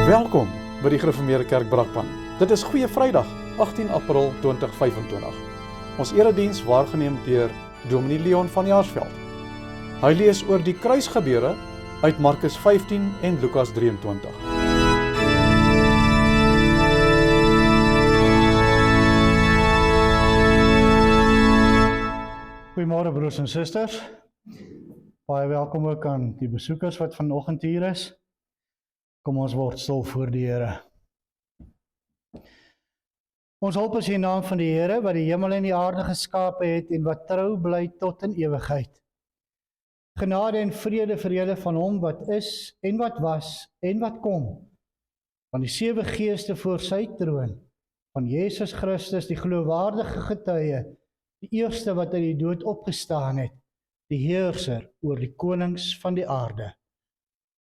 Welkom by die Gereformeerde Kerk Brakpan. Dit is Goeie Vrydag, 18 April 2025. Ons erediens waargeneem deur Dominee Leon van Jaarsveld. Hy lees oor die kruisgebeure uit Markus 15 en Lukas 23. Goeiemôre broers en susters. Baie welkom ook aan die besoekers wat vanoggend hier is. Kom ons word stil voor die Here. Ons hulp is in die naam van die Here wat die hemel en die aarde geskape het en wat trou bly tot in ewigheid. Genade en vrede vir julle van hom wat is en wat was en wat kom. Van die 7 geeste voor sy troon, van Jesus Christus die geloofwaardige getuie, die eerste wat uit die dood opgestaan het, die heerser oor die konings van die aarde.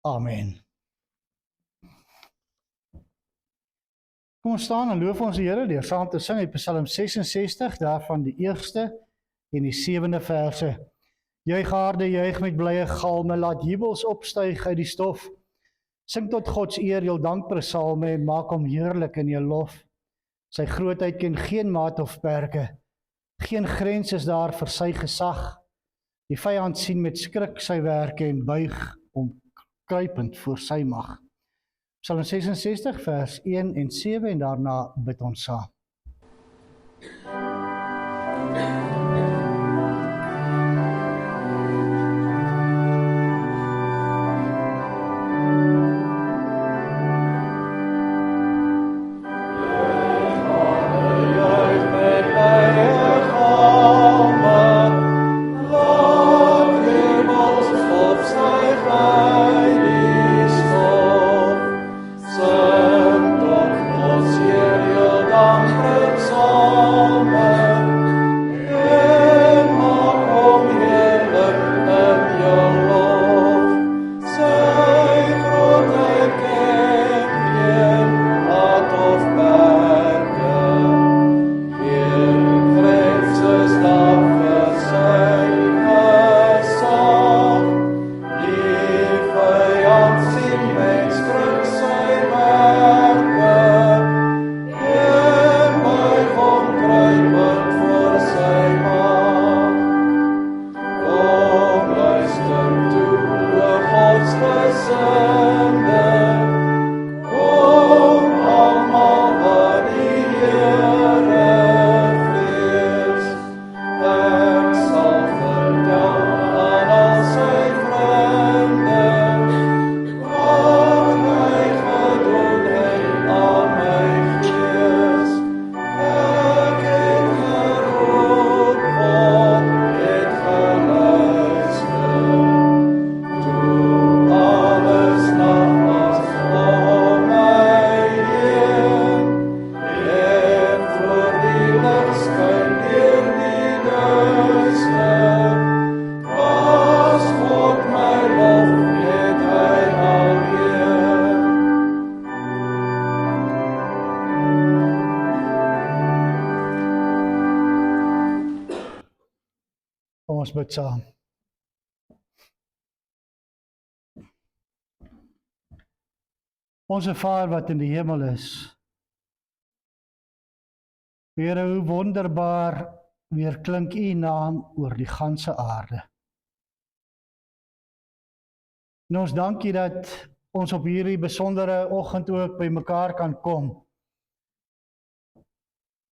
Amen. Kom ons staan en loof ons die Here deur saam te sing uit Psalm 66, daarvan die eerste en die 7de verse. Juig harde, juig met blye galme, laat jubels opstyg uit die stof. Sing tot God se eer jul dankpsalme en maak hom heerlik in jul lof. Sy grootheid ken geen maat of perke. Geen grens is daar vir sy gesag. Die vyand sien met skrik sy werke en buig om kruipend voor sy mag. Psalm 66 vers 1 en 7 en daarna bid ons saam. Kom ons bid saam. Onse Vader wat in die hemel is, Here, hoe wonderbaar weer klink U naam oor die ganse aarde. En ons dank U dat ons op hierdie besondere oggend ook by mekaar kan kom,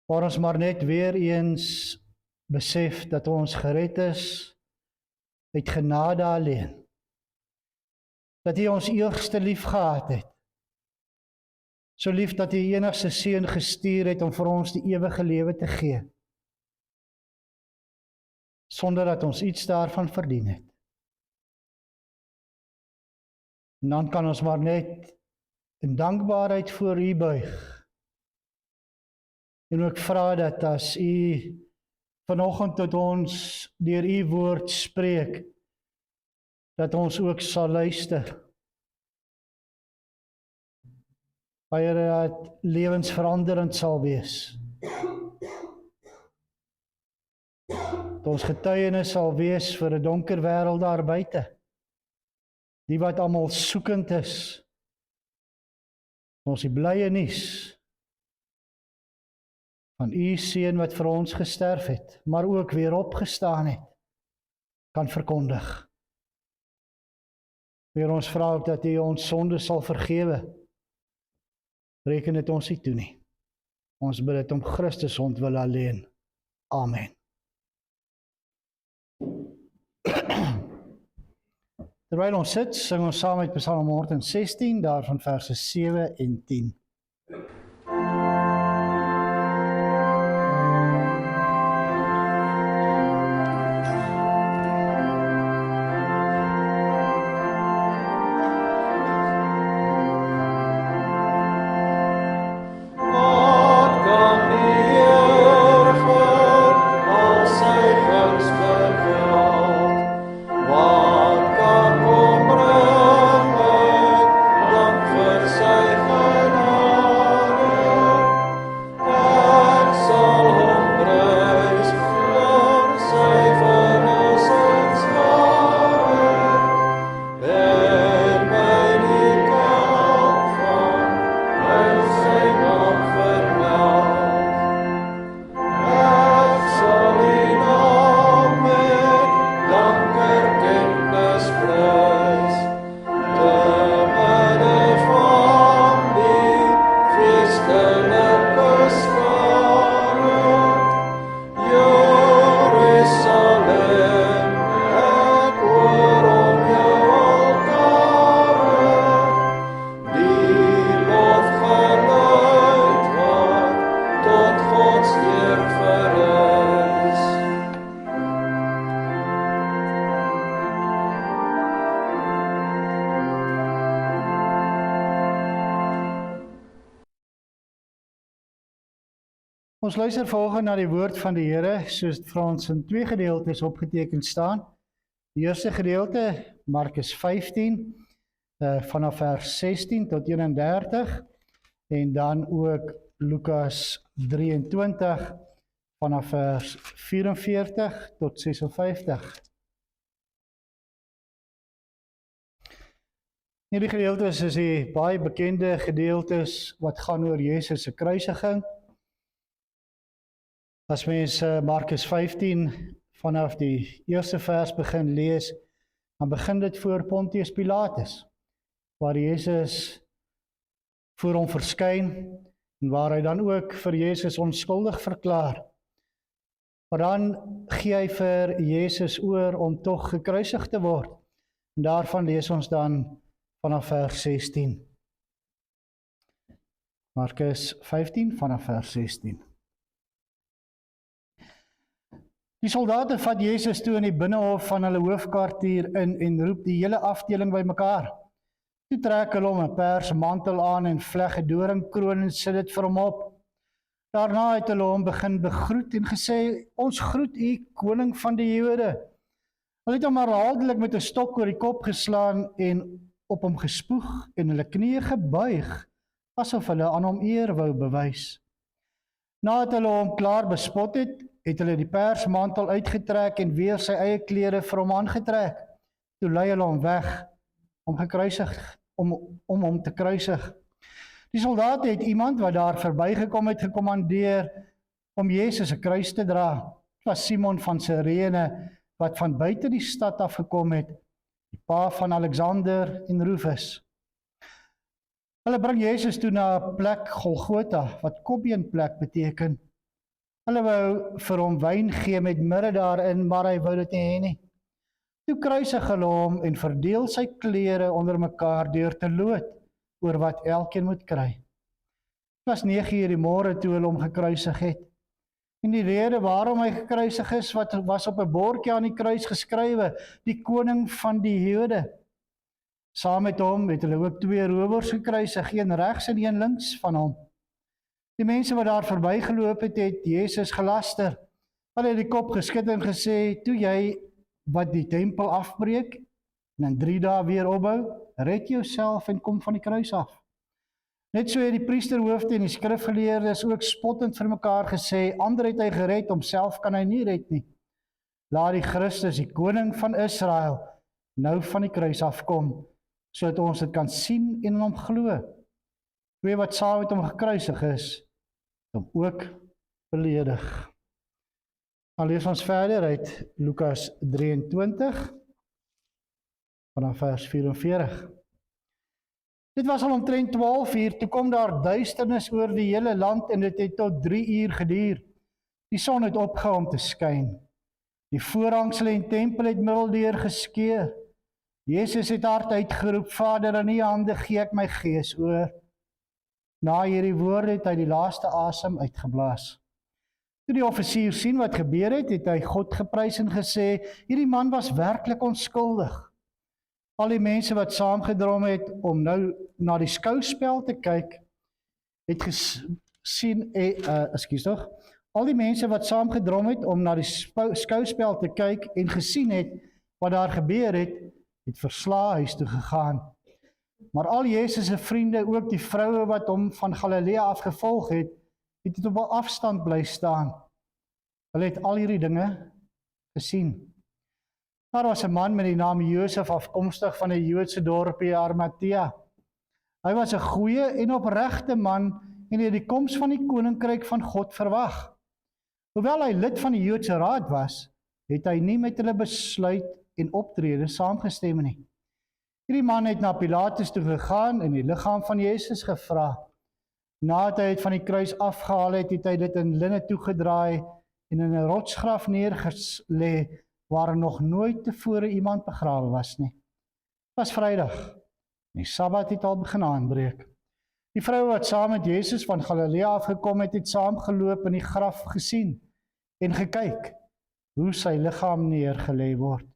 waar ons maar net weer eens besef dat ons gered is uit genade alleen. Dat U ons eerste lief gehad het. So lief dat U U enigste seun gestuur het om vir ons die ewige lewe te gee. Sonder dat ons iets daarvan verdien het. En dan kan ons maar net in dankbaarheid voor U buig. En ook vra dat as U vanoggend tot ons deur U woord spreek, dat ons ook sal luister. Here, dat lewensveranderend sal wees. Dat ons getuienis sal wees vir 'n donker wêreld daar buite. Die wat almal soekend is Ons die blye nuus van u seun wat vir ons gesterf het, maar ook weer opgestaan het, kan verkondig. Heer, ons vra ook dat u ons sonde sal vergewe. Reken dit ons nie toe nie. Ons bid dit om Christus ontwil alleen. Amen. Terwyl ons sit, sing ons saam met Psalm 116, daarvan verse 7 en 10. Ons luister volgende na die woord van die Here, soos dit vir ons in 2 gedeeltes opgeteken staan. Die eerste gedeelte, Markus 15, vanaf vers 16 tot 31, en dan ook Lukas 23, vanaf vers 44 tot 56. Hierdie gedeeltes is die baie bekende gedeeltes wat gaan oor Jesus se kruisiging. As mens Markus 15 vanaf die eerste vers begin lees, dan begin dit voor Pontius Pilatus, waar Jesus voor hom verskyn, en waar hy dan ook vir Jesus onskuldig verklaar. Maar dan gee hy vir Jesus oor om tog gekruisig te word. En daarvan lees ons dan vanaf vers 16. Markus 15 vanaf vers 16. Die soldate vat Jesus toe in die binnehof van hulle hoofkwartier in en roep die hele afdeling bymekaar. Toe trek hulle hom 'n pers mantel aan en vleg 'n doringkroon en sit dit vir hom op. Daarna het hulle hom begin begroet en gesê, "Ons groet u, koning van die Jode." Hulle het hom herhaaldelik met 'n stok oor die kop geslaan en op hom gespoeg en hulle knieë gebuig, asof hulle aan hom eer wou bewys. Nadat hulle hom klaar bespot het, het hulle die persmantel uitgetrek en weer sy eie klere vir hom aangetrek. Toe lei hulle hom weg om hom te kruisig. Die soldate het iemand wat daar verbygekom het gekommandeer om Jesus se kruis te dra. Dit was Simon van Sirene wat van buite die stad afgekom het, die pa van Alexander en Rufus. Hulle bring Jesus toe na 'n plek Golgotha, wat kopbeenplek beteken. Hulle wou vir hom wyn gee met mirre daarin, maar hy wou dit nie hê nie. Toe kruisig hulle hom en verdeel sy klere onder mekaar deur te loot oor wat elkeen moet kry. Dit was 9:00 die môre toe hulle hom gekruisig het. En die rede waarom hy gekruisig is, was op 'n bordjie aan die kruis geskrywe, die koning van die Jode. Saam met hom het hulle ook 2 rowers gekruisig, een regs en een links van hom. Die mense wat daar verbygeloop het, het Jesus gelaster. Hulle het die kop geskud en gesê, "Toe jy wat die tempel afbreek en in 3 dae weer opbou, red jouself en kom van die kruis af." Net so het die priesterhoofde en die skrifgeleerdes ook spottend vir mekaar gesê, "Ander het hy gered, homself kan hy nie red nie. Laat die Christus, die koning van Israel, nou van die kruis afkom, sodat ons dit kan sien en in hom glo." twee wat saam met hom gekruisig is, hom ook beledig. Dan lees ons verder uit Lukas 23, vanaf vers 44. Dit was al omtrent 12 uur, toe kom daar duisternis oor die hele land en dit het tot 3 uur geduur. Die son het opgehou om te skyn. Die voorhangsel en tempel het middeldeur geskeur. Jesus het hard uitgeroep, Vader, in U hande gee ek my gees oor. Na hierdie woorde het hy die laaste asem uitgeblaas. Toe die offisier sien wat gebeur het, het hy God geprys en gesê, hierdie man was werklik onskuldig. Al die mense wat saamgedrom het om nou na die skouspel te kyk, het gesien, al die mense wat saamgedrom het om na die skouspel te kyk en gesien het wat daar gebeur het, het verslae huis toe gegaan. Maar al Jesus se vriende, ook die vroue wat hom van Galilea af gevolg het, het op 'n afstand bly staan. Hulle het al hierdie dinge gesien. Daar was 'n man met die naam Josef, afkomstig van 'n Joodse dorpie Arimatea. Hy was 'n goeie en opregte man en het die koms van die koninkryk van God verwag. Hoewel hy lid van die Joodse raad was, het hy nie met hulle besluit en optrede saamgestem nie. Hierdie man het na Pilatus toe gegaan en die liggaam van Jesus gevra. Nadat hy het van die kruis afgehaal het, het hy dit in linne toegedraai en in 'n rotsgraf neergelê, waar nog nooit tevore iemand begrawe was nie. Het was Vrydag. Die Sabbat het al begin aanbreek. Die vrou wat saam met Jesus van Galilea afgekom het saamgeloop in die graf gesien en gekyk hoe sy liggaam neergelê word.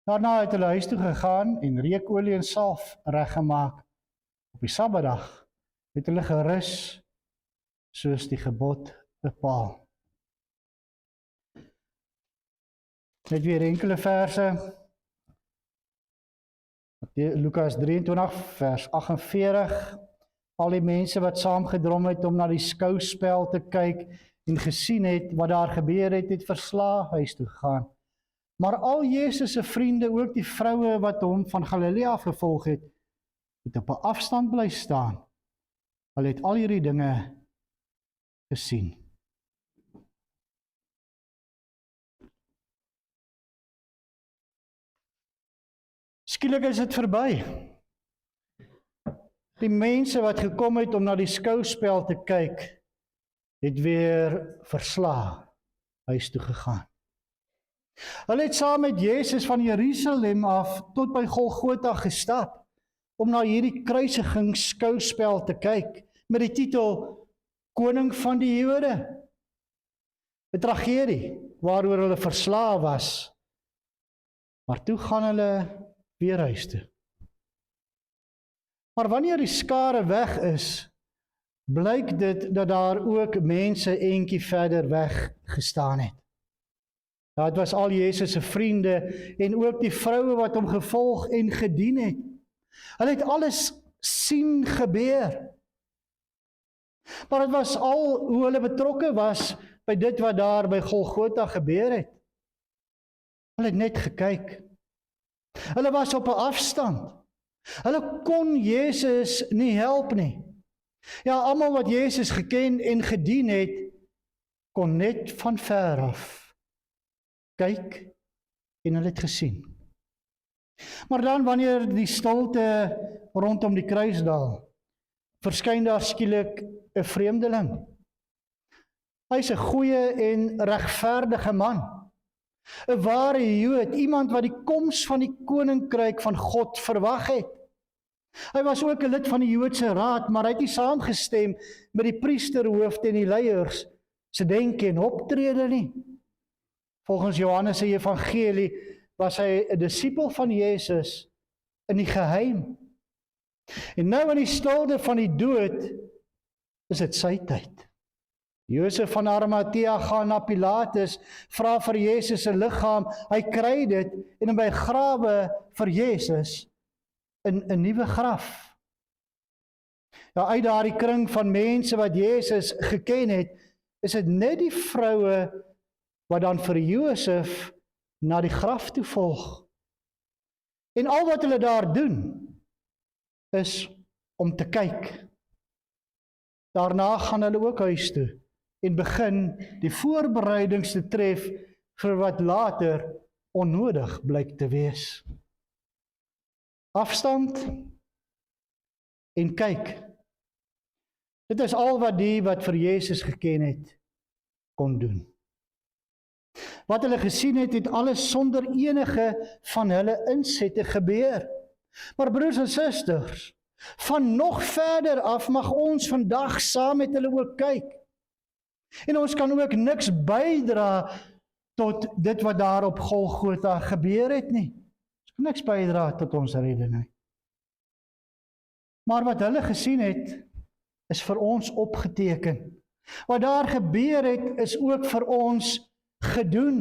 Daarna het hulle huis toe gegaan en reukolie en salf reggemaak. Op die Sabbatdag het hulle gerus soos die gebod bepaal. Net weer enkele verse. Lukas 23 vers 48. Al die mense wat saamgedrom het om na die skouspel te kyk en gesien het wat daar gebeur het, het verslae huis toe gegaan. Maar al Jesus se vriende, ook die vroue wat hom van Galilea gevolg het, het op 'n afstand bly staan. Hulle het al hierdie dinge gesien. Skielik is dit verby. Die mense wat gekom het om na die skouspel te kyk, het weer verslae huis toe gegaan. Hulle het saam met Jesus van Jerusalem af tot by Golgotha gestap, om na hierdie kruisigingsskouspel te kyk, met die titel Koning van die Jode. 'n Tragedie, waaroor hulle verslae was. Maar toe gaan hulle weer huis toe. Maar wanneer die skare weg is, blyk dit dat daar ook mense eentjie verder weg gestaan het. Dit was al Jesus se vriende en ook die vroue wat hom gevolg en gedien het. Hulle het alles sien gebeur. Maar dit was al hoe hulle betrokke was by dit wat daar by Golgotha gebeur het. Hulle het net gekyk. Hulle was op 'n afstand. Hulle kon Jesus nie help nie. Ja, almal wat Jesus geken en gedien het, kon net van ver af kyk en hulle het gesien. Maar dan wanneer die stilte rondom die kruis daal, verskyn daar skielik 'n vreemdeling. Hy's 'n goeie en regverdige man. 'n ware Jood, iemand wat die koms van die koninkryk van God verwag het. Hy was ook 'n lid van die Joodse raad, maar hy het nie saamgestem met die priesterhoofde en die leiers se denke en optrede nie. Volgens Johannes se evangelie was hy 'n disipel van Jesus in die geheim. En nou in die stilte van die dood is dit sy tyd. Josef van Arimatea gaan na Pilatus, vra vir Jesus se liggaam, hy kry dit en hy grawe vir Jesus in 'n nuwe graf. Ja, uit daardie kring van mense wat Jesus geken het, is dit net die vroue wat dan vir Josef na die graf toe volg. En al wat hulle daar doen, is om te kyk. Daarna gaan hulle ook huis toe en begin die voorbereidings te tref vir wat later onnodig blyk te wees. Afstand en kyk. Dit is al wat die wat vir Jesus geken het, kon doen. Wat hulle gesien het, het alles sonder enige van hulle insette gebeur. Maar broers en susters, van nog verder af mag ons vandag saam met hulle ook kyk. En ons kan ook niks bydra tot dit wat daar op Golgotha gebeur het nie. Ons kan niks bydra tot ons redding nie. Maar wat hulle gesien het, is vir ons opgeteken. Wat daar gebeur het, is ook vir ons gedoen.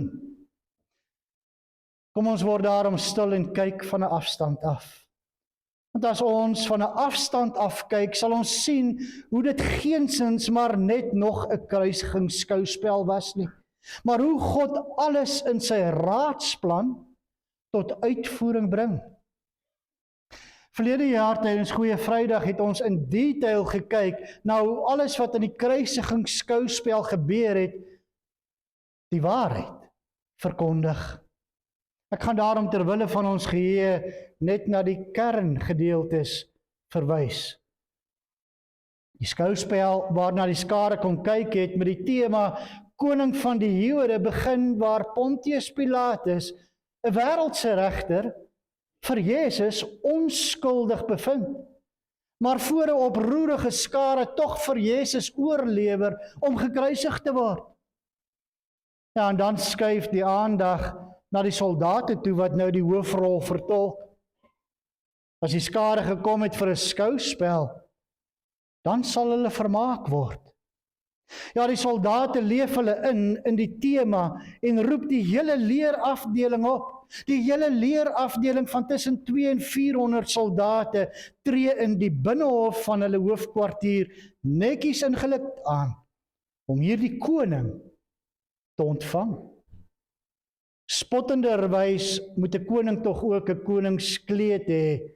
Kom ons word daarom stil en kyk van 'n afstand af. Want as ons van 'n afstand af kyk, sal ons sien hoe dit geensins maar net nog 'n kruisigingsskouspel was nie. Maar hoe God alles in sy raadsplan tot uitvoering bring. Verlede jaar tydens Goeie Vrydag het ons in detail gekyk na hoe alles wat in die kruisigingsskouspel gebeur het, die waarheid verkondig. Ek gaan daarom ter wille van ons geheue net na die kerngedeeltes verwys. Die skouspel waarna die skare kon kyk het met die tema Koning van die Jode begin waar Pontius Pilatus, 'n wêreldse regter, vir Jesus onskuldig bevind, maar voor 'n oproerige skare tog vir Jesus oorlewer om gekruisig te word. Ja, en dan skuif die aandag na die soldate toe wat nou die hoofrol vertolk. As die skare gekom het vir 'n skouspel, dan sal hulle vermaak word. Ja, die soldate leef hulle in die tema en roep die hele leerafdeling op. Die hele leerafdeling van tussen 200 en 400 soldate tree in die binnehof van hulle hoofkwartier netjies ingelikt aan om hierdie koning te ontvang. Spottenderwys moet 'n koning tog ook 'n koningskleed hê.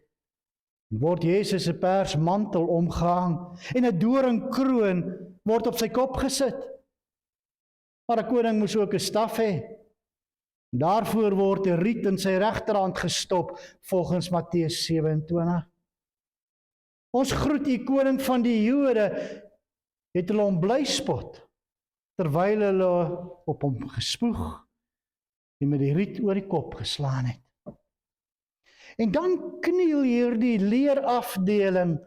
Word Jesus 'n pers mantel omgehang en 'n doringkroon word op sy kop gesit. Maar 'n koning moes ook 'n staf hê. Daarvoor word 'n riet in sy regterhand gestop volgens Matteus 27. Ons groet u koning van die Jode, het hulle hom bly spot, terwyl hulle op hom gespoeg en met die riet oor die kop geslaan het. En dan kniel hierdie leerafdeling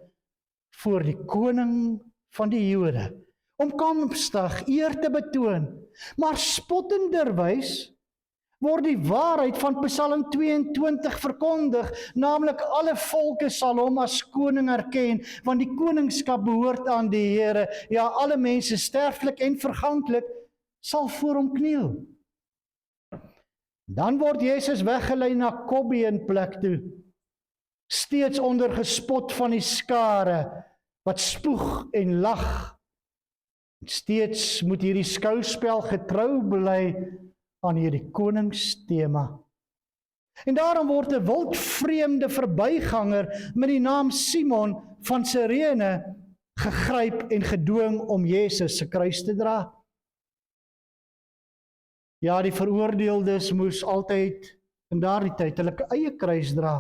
voor die koning van die Jode, om komstig eer te betoon, maar spottenderwys word die waarheid van Psalm 22 verkondig, naamlik alle volke sal hom as koning erken, want die koningskap behoort aan die Here, ja, alle mense sterflik en verganklik sal voor hom kniel. Dan word Jesus weggelei na Kobbie plek toe, steeds onder gespot van die skare, wat spoeg en lag. Steeds moet hierdie skouspel getrou bly aan hierdie koningstema. En daarom word 'n wildvreemde verbyganger met die naam Simon van Sirene gegryp en gedwing om Jesus se kruis te dra. Ja, die veroordeeldes moes altyd in daardie tyd hulle eie kruis dra.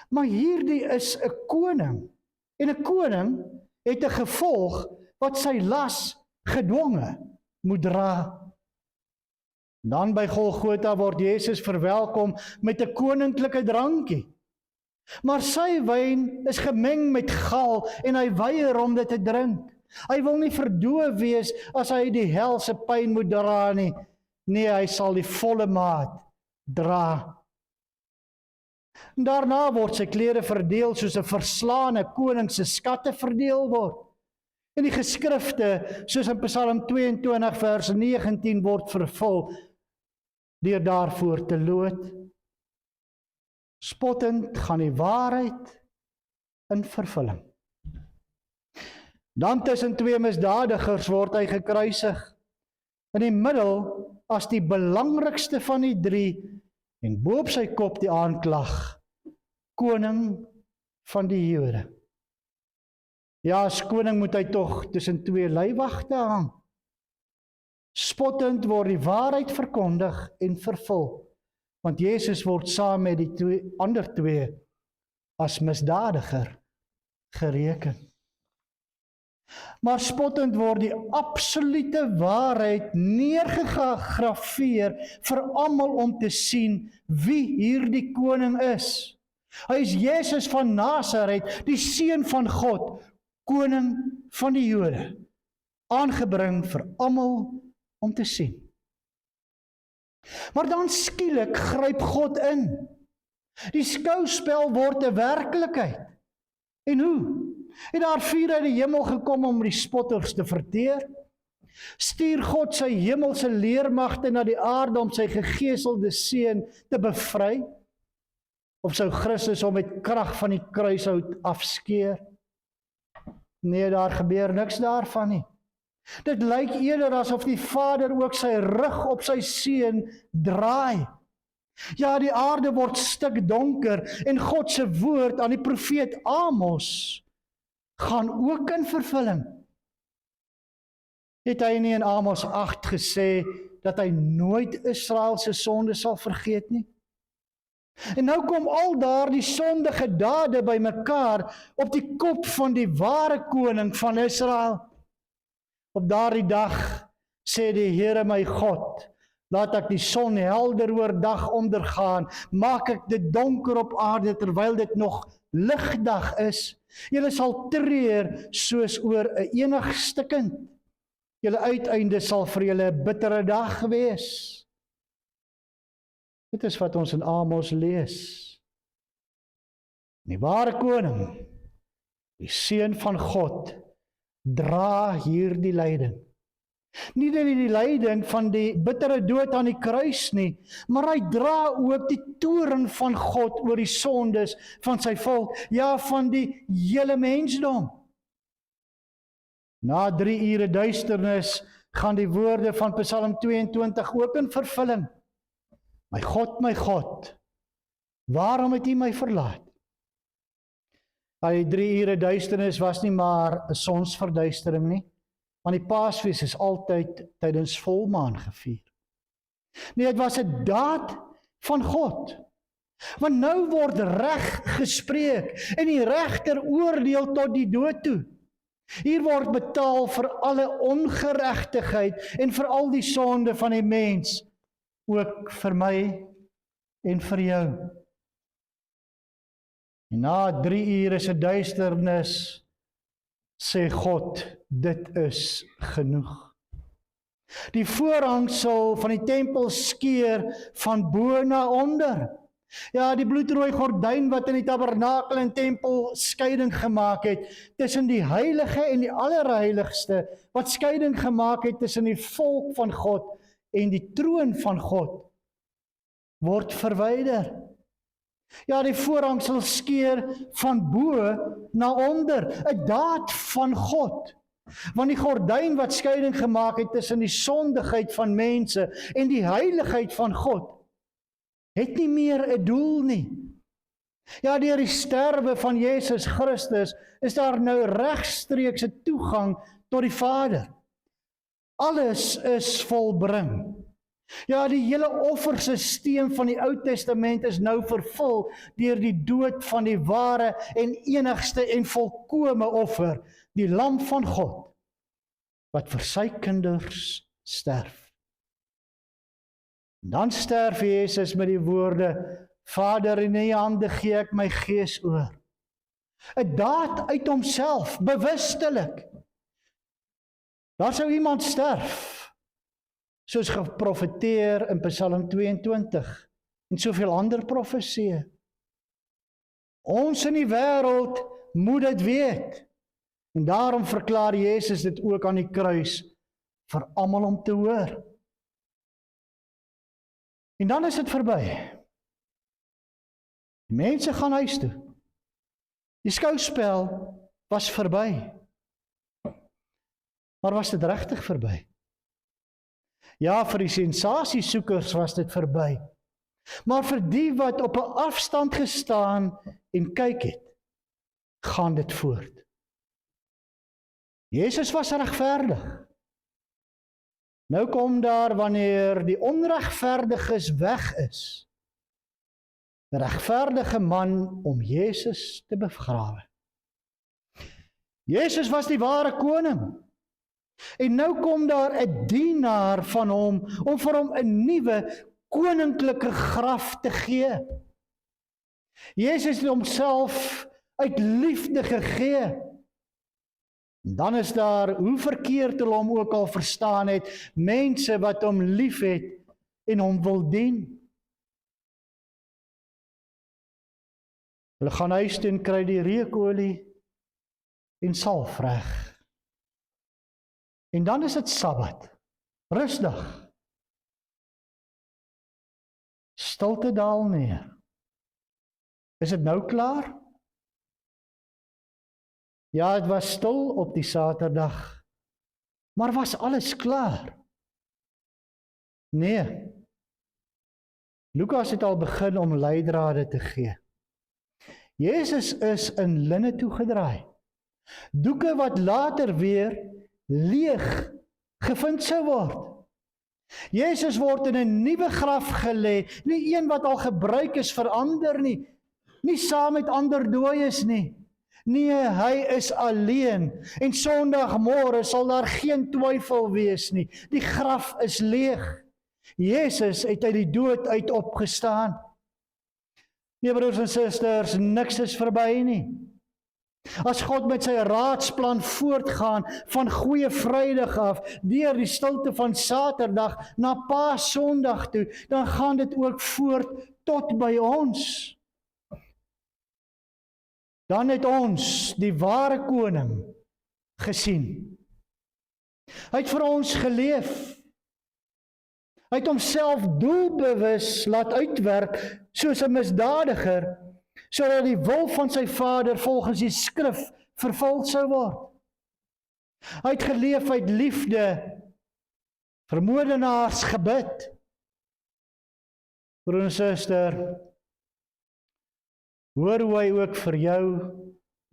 Maar hierdie is 'n koning. En 'n koning het 'n gevolg wat sy las gedwonge moet dra. Dan by Golgotha word Jesus verwelkom met 'n koninklike drankie. Maar sy wyn is gemeng met gal en hy weier om dit te drink. Hy wil nie verdoof wees as hy die helse pyn moet dra nie. Nee, hy sal die volle maat dra. Daarna word sy klere verdeel soos 'n verslaane koning se skatte verdeel word. En die geskrifte, soos in Psalm 22 vers 19 word vervul, deur daarvoor te lood. Spottend gaan die waarheid in vervulling. Dan tussen twee misdadigers word hy gekruisig. In die middel as die belangrikste van die drie en bo op sy kop die aanklag, koning van die Jode. Ja, as koning moet hy tog tussen twee leiwagte hang. Spottend word die waarheid verkondig en vervul, want Jesus word saam met die ander twee as misdadiger gereken. Maar spottend word die absolute waarheid neergegrafeer vir almal om te sien wie hierdie koning is. Hy is Jesus van Nasaret, die seun van God, koning van die Jode, aangebring vir almal om te sien. Maar dan skielik gryp God in. Die skouspel word 'n werklikheid. En hoe? Het daar vuur uit die hemel gekom om die spotters te verteer? Stuur God sy hemelse leermagte na die aarde om sy gegeeselde seun te bevry? Of sou Christus hom met krag van die kruishout afskeer? Nee, daar gebeur niks daarvan nie. Dit lyk eerder asof die Vader ook sy rug op sy seun draai. Ja, die aarde word stikdonker en God se woord aan die profeet Amos gaan ook in vervulling. Het hy nie in Amos 8 gesê dat hy nooit Israel se sonde sal vergeet nie? En nou kom al daardie sondige dade bymekaar op die kop van die ware koning van Israel. Op daardie dag sê die Here my God, laat ek die son helder oor dag ondergaan, maak ek dit donker op aarde terwyl dit nog ligdag is. Julle sal treur soos oor 'n enigste kind. Julle uiteinde sal vir julle 'n bittere dag wees. Dit is wat ons in Amos lees. Die ware koning, die seun van God, dra hierdie lyding. Nie net die lyding van die bittere dood aan die kruis nie, maar hy dra ook die toorn van God oor die sondes van sy volk, ja, van die hele mensdom. Na 3 ure duisternis gaan die woorde van Psalm 22 ook in vervulling. My God, waarom het U my verlaat? Die 3 ure duisternis was nie maar 'n sonsverduistering nie, want die Paasfees is altyd tydens volmaan gevier. Nee, dit was 'n daad van God. Want nou word reg gespreek en die regter oordeel tot die dood toe. Hier word betaal vir alle ongeregtigheid en vir al die sonde van die mens, ook vir my en vir jou. En na 3 ure se duisternis sê God, dit is genoeg. Die voorhangsel van die tempel skeur van bo na onder. Ja, die bloedrooi gordyn wat in die tabernakel en tempel skeiding gemaak het tussen die heilige en die allerheiligste, wat skeiding gemaak het tussen die volk van God en die troon van God, word verwyder. Ja, die voorhangsel skeur van bo na onder, 'n daad van God. Want die gordyn wat skeiding gemaak het tussen die sondigheid van mense en die heiligheid van God, het nie meer 'n doel nie. Ja, deur die sterwe van Jesus Christus is daar nou regstreekse toegang tot die Vader. Alles is volbring. Ja, die hele offersisteem van die Ou Testament is nou vervul deur die dood van die ware en enigste en volkome offer, die Lam van God, wat vir sy kinders sterf. Dan sterf Jesus met die woorde, Vader, in U hande gee ek my gees oor. 'n daad uit homself, bewustelik. Daar sou iemand sterf, soos geprofeteer in Psalm 22 en soveel ander profesieë. Ons in die wêreld moet dit weet. En daarom verklaar Jesus dit ook aan die kruis vir almal om te hoor. En dan is dit verby. Die mense gaan huis toe. Die skouspel was verby. Maar was dit regtig verby? Ja, vir die sensasiesoekers was dit verby. Maar vir die wat op 'n afstand gestaan en kyk het, gaan dit voort. Jesus was regverdig. Nou kom daar wanneer die onregverdiges weg is, 'n regverdige man om Jesus te begrawe. Jesus was die ware koning. En nou kom daar 'n dienaar van hom om vir hom 'n nuwe koninklike graf te gee. Jesus het homself uit liefde gegee. En dan is daar, hoe verkeerd hulle hom ook al verstaan het, mense wat hom liefhet en hom wil dien. Hulle gaan huis toe en kry die reukolie en salf reg. En dan is dit Sabbat, rustig. Stilte daal neer. Is dit nou klaar? Ja, het was stil op die Saterdag, maar was alles klaar? Nee. Lukas het al begin om leidrade te gee. Jesus is in linne toegedraai. Doeke wat later weer leeg gevind sou word. Jesus word in 'n nuwe graf gelê, nie een wat al gebruik is vir ander nie saam met ander dooies nie. Nee, hy is alleen en Sondagmôre sal daar geen twyfel wees nie. Die graf is leeg. Jesus het uit die dood uit opgestaan. Nee, broers en susters, niks is verby nie. As God met sy raadsplan voortgaan van Goeie Vrydag af, deur die stilte van Saterdag na Paasondag toe, dan gaan dit ook voort tot by ons. Dan het ons die ware koning gesien. Hy het vir ons geleef. Hy het homself doelbewus laat uitwerk soos 'n misdadiger, sodat die wil van sy Vader volgens die skrif vervul sou word. Hy het geleef uit liefde, vir moordenaars gebid. Broer en suster, hoor hoe hy ook vir jou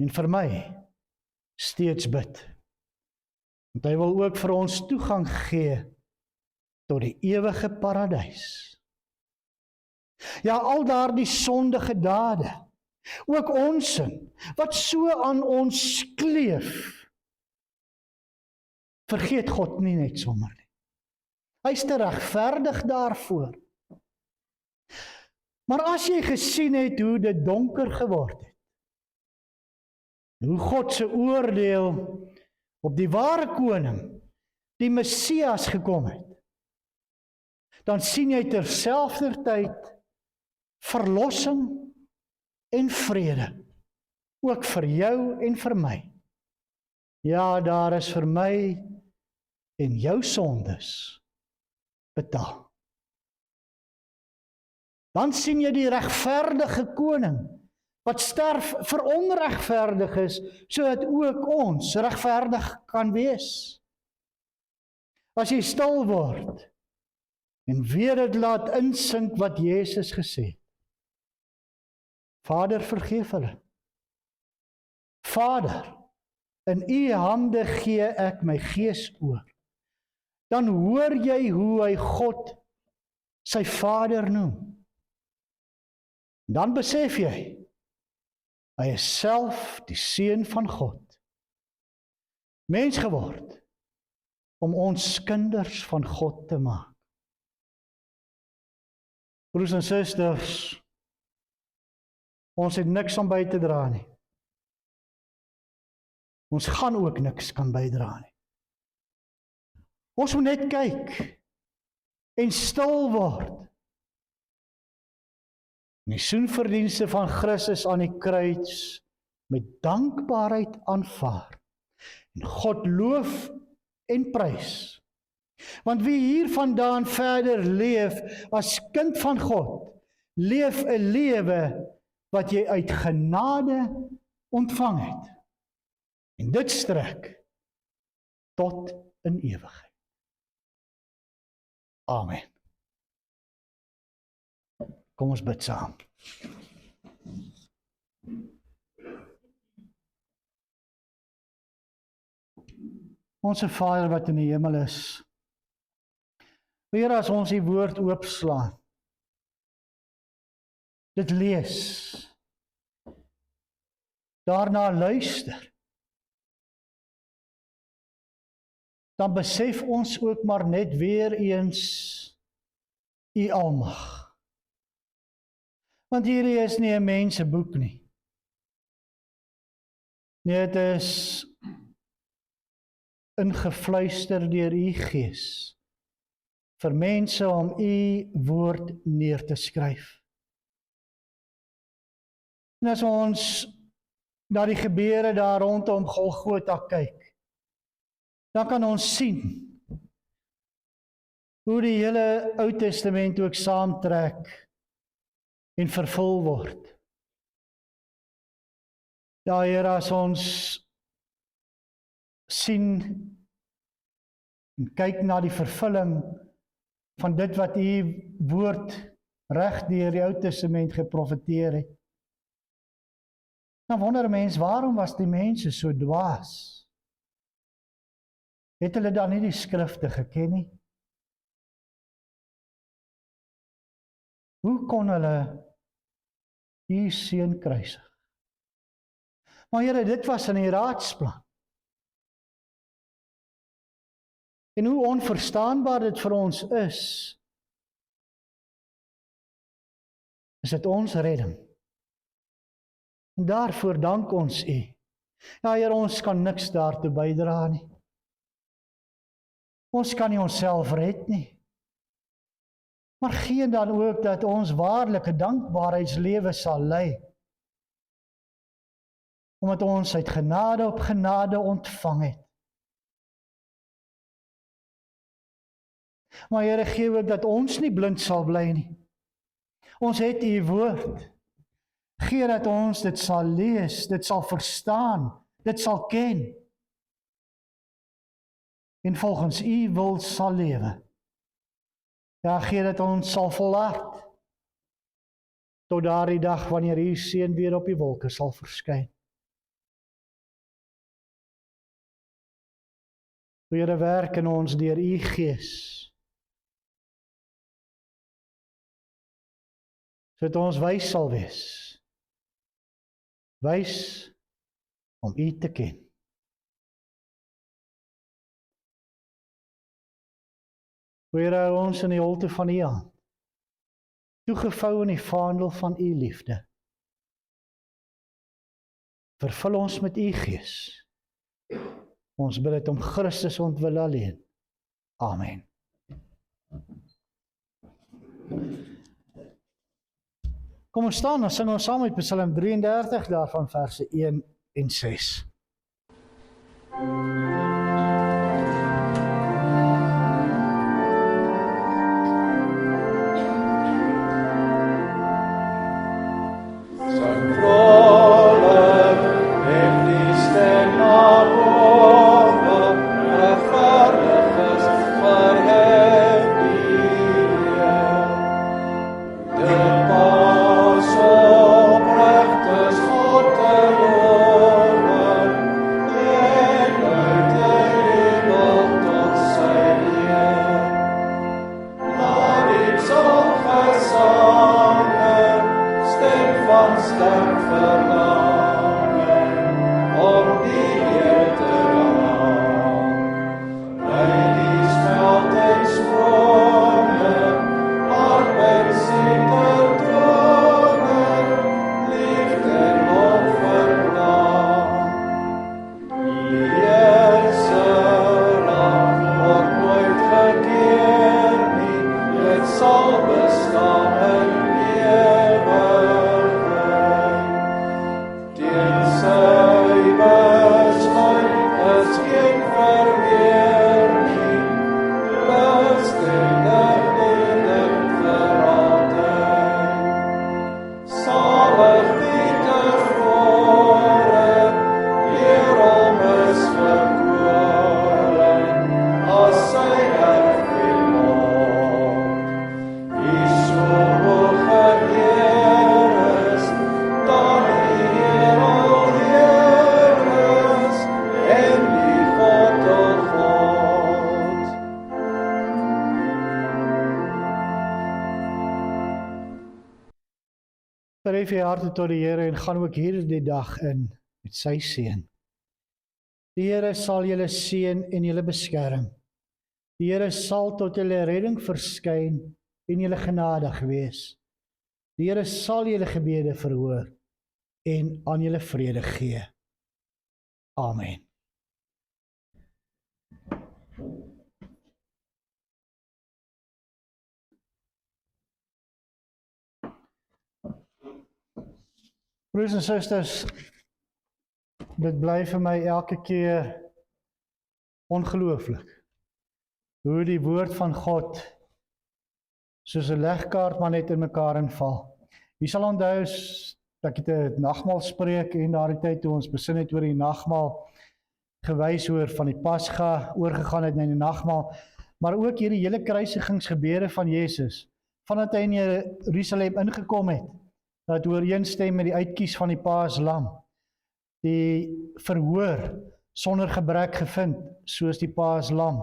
en vir my steeds bid. Want hy wil ook vir ons toegang gee tot die ewige paradys. Ja, al daardie sondige dade, ook onsin, wat so aan ons kleef, vergeet God nie net sommer nie. Hy is te regverdig daarvoor. Maar as jy gesien het hoe dit donker geword het, hoe God se oordeel op die ware koning, die Messias gekom het, dan sien jy terselfdertyd verlossing en vrede, ook vir jou en vir my. Ja, daar is vir my en jou sondes betaal. Dan sien jy die regverdige koning, wat sterf vir onregverdiges, sodat ook ons regverdig kan wees. As jy stil word, en weer dit laat insink wat Jesus gesê het. Vader, vergeef hulle. Vader, in u hande gee ek my gees oor. Dan hoor jy hoe hy God sy Vader noem. Dan besef jy, hy is self die Seun van God, mens geword, om ons kinders van God te maak. Broers en susters, ons het niks om by te dra nie. Ons gaan ook niks kan bydra nie. Ons moet net kyk en stil word. En die soenverdienste van Christus aan die kruis met dankbaarheid aanvaar. En God loof en prys. Want wie hiervandaan verder leef as kind van God, leef 'n lewe wat jy uit genade ontvang het. En dit strek tot in ewigheid. Amen. Kom ons bid saam. Onse Vader wat in die hemel is. Here, as ons die woord oopslaan, dit lees, daarna luister, dan besef ons ook maar net weer eens U almag. Want hierdie is nie 'n menseboek nie. Nee, dit is ingefluister deur U Gees vir mense om U woord neer te skryf. En as ons na die gebeure daar rondom Golgotha kyk, dan kan ons sien hoe die hele Ou Testament ook saamtrek en vervul word. Ja, Here, as ons sien en kyk na die vervulling van dit wat U woord reg deur die Ou Testament geprofeteer het, dan wonder 'n mens, waarom was die mense so dwaas? Het hulle dan nie die skrifte geken nie? Hoe kon hulle U seun kruisig? Maar Here, dit was in die raadsplan. En hoe onverstaanbaar dit vir ons is dit ons redding. En daarvoor dank ons U. Ja, Here, ons kan niks daartoe bydra nie. Ons kan nie onsself red nie. Maar gee dan ook dat ons waarlike dankbaarheidslewe sal lei. Omdat ons uit genade op genade ontvang het. Maar Here, gee ook dat ons nie blind sal bly nie. Ons het U woord. Gee dat ons dit sal lees, dit sal verstaan, dit sal ken. En volgens U wil sal lewe. Ja, gee dat ons sal volhard tot daardie dag wanneer U seun weer op die wolke sal verskyn. Here, werk in ons deur U Gees. Sodat ons wys sal wees. Wys om U te ken. Here, hou ons in die holte van U hand, toegevou in die vaandel van U liefde. Vervul ons met U Gees. Ons bid dit om Christus ontwil alleen. Amen. Kom ons staan, dan sing ons saam met Psalm 33, daarvan verse 1 en 6. God te loven, en uit Skuif jy harte tot die Here en gaan ook hierdie dag in met sy seën. Die Here sal julle seën en julle beskerm. Die Here sal tot julle redding verskyn en julle genadig wees. Die Here sal julle gebede verhoor en aan julle vrede gee. Amen. Broers en susters, dit bly vir my elke keer ongelooflik hoe die woord van God soos 'n legkaart maar net in mekaar inval. Wie sal onthou dat ek het 'n nagmaal spreek en daardie tyd toe ons besin het oor die nagmaal gewys oor van die Pasga oorgegaan het na die nagmaal, maar ook hierdie hele kruisigingsgebede van Jesus, vandat hy in Jerusalem ingekom het, dat ooreenstem met die uitkies van die Paaslam, die verhoor sonder gebrek gevind, soos die Paaslam.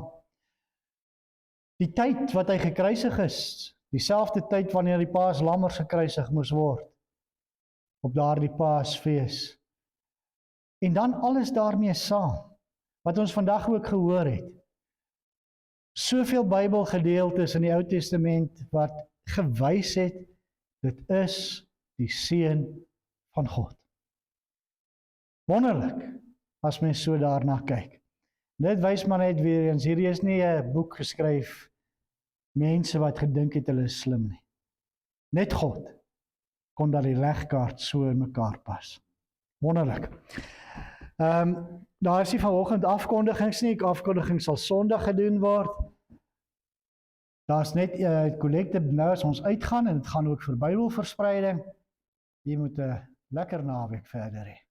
Die tyd wat hy gekruisig is, dieselfde tyd wanneer die Paaslammers gekruisig moes word, op daardie Paasfees. En dan alles daarmee saam, wat ons vandag ook gehoor het. Soveel Bybelgedeeltes in die Ou Testament wat gewys het, dit is die seën van God. Wonderlik, as mens so daarna kyk. Dit wys maar net weer eens, hierdie is nie 'n boek geskryf, mense wat gedink het hulle is slim nie. Net God kon dat die legkaart so in mekaar pas. Wonderlik. Daar is nie vanoggend afkondigings nie, afkondiging sal Sondag gedoen word. Daar's net kollekte nou as ons uitgaan en dit gaan ook vir Bybelverspreiding. Jy moet 'n lekker naweek verder hê.